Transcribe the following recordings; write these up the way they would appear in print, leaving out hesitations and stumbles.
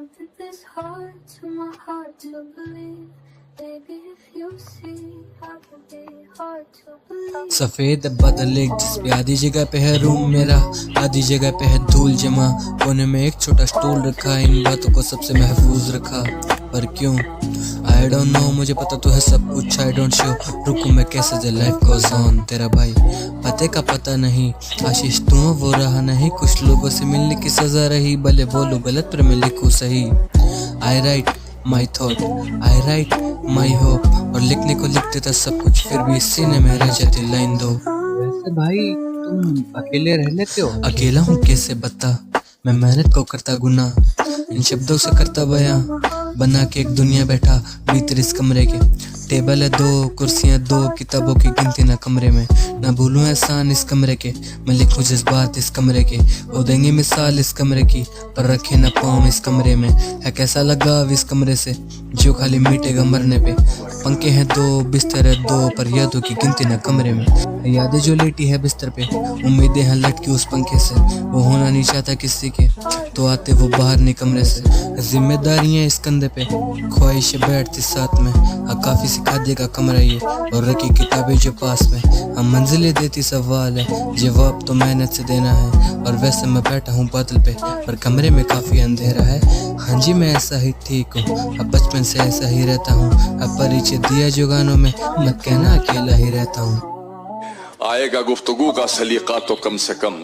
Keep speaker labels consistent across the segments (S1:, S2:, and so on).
S1: something this hard to my heart to believe. Baby, if you see, I can be hard to believe.
S2: सफेद बादल एक जिस पे आधी जगह पे है रूम मेरा, आधी जगह पे है धूल जमा, कोने में एक छोटा स्टूल रखा, इन बातों को सबसे महफूज रखा। पर क्यों आई डोंट नो, मुझे पता तो है सब कुछ, आई डोंट शो, रुकूं मैं कैसे द लाइफ गोज़ ऑन। तेरा भाई पते का पता नहीं, आशीष तू वो रहा नहीं, कुछ लोगों से मिलने की सजा रही, भले बोलो गलत पर मैं लिखूं सही। I write my thought, I write my hope, और लिखने को लिख देता सब कुछ, फिर भी सीने में रह जाती लाइन दो।
S3: वैसे भाई तुम अकेले रह लेते हो?
S2: अकेला हूँ कैसे बता, मैं मेहनत को करता गुना, इन शब्दों से करता बयां, बना के एक दुनिया बैठा भीतर इस कमरे के। टेबल है दो, कुर्सियां दो, किताबों की गिनती ना कमरे में, ना भूलूं एहसान इस कमरे के, मैं लिखूं जज्बात इस कमरे के, वो देंगे मिसाल इस कमरे की, पर रखे ना पाँव इस कमरे में। है कैसा लगाव इस कमरे से जो खाली मीटेगा मरने पे, पंखे हैं दो, बिस्तर है दो, पर यादों की गिनती ना कमरे में। यादें जो लेटी है बिस्तर पे, उम्मीदें हैं लटकी उस पंखे से, वो होना नहीं चाहता किसी के, तो आते वो बाहर नहीं कमरे से। जिम्मेदारियां इस कंधे पे, ख्वाहिशें बैठती साथ में, काफी सिखा देगा कमरा ये, और रखी किताबें जो पास में, हम मंजिलें देती सवाल है, जवाब तो मेहनत से देना है। और वैसे मैं बैठा हूँ बादल पे, पर कमरे में काफी अंधेरा है। हाँ जी मैं ऐसा ही ठीक हूँ, अब बचपन से ऐसा ही रहता हूँ, अब परिचय दिया जो गानों में, मत कहना अकेला ही रहता हूँ।
S4: आएगा गुफ्तगू का सलीका तो कम से कम,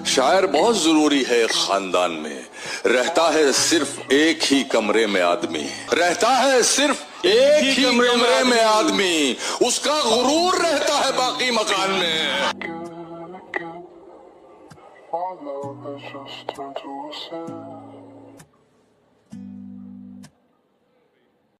S4: शायर बहुत जरूरी है खानदान में, रहता है सिर्फ एक ही कमरे में आदमी, रहता है सिर्फ एक ही कमरे में आदमी, उसका गुरूर रहता है बाकी मकान में।
S1: Follow, let's just turn to a sin.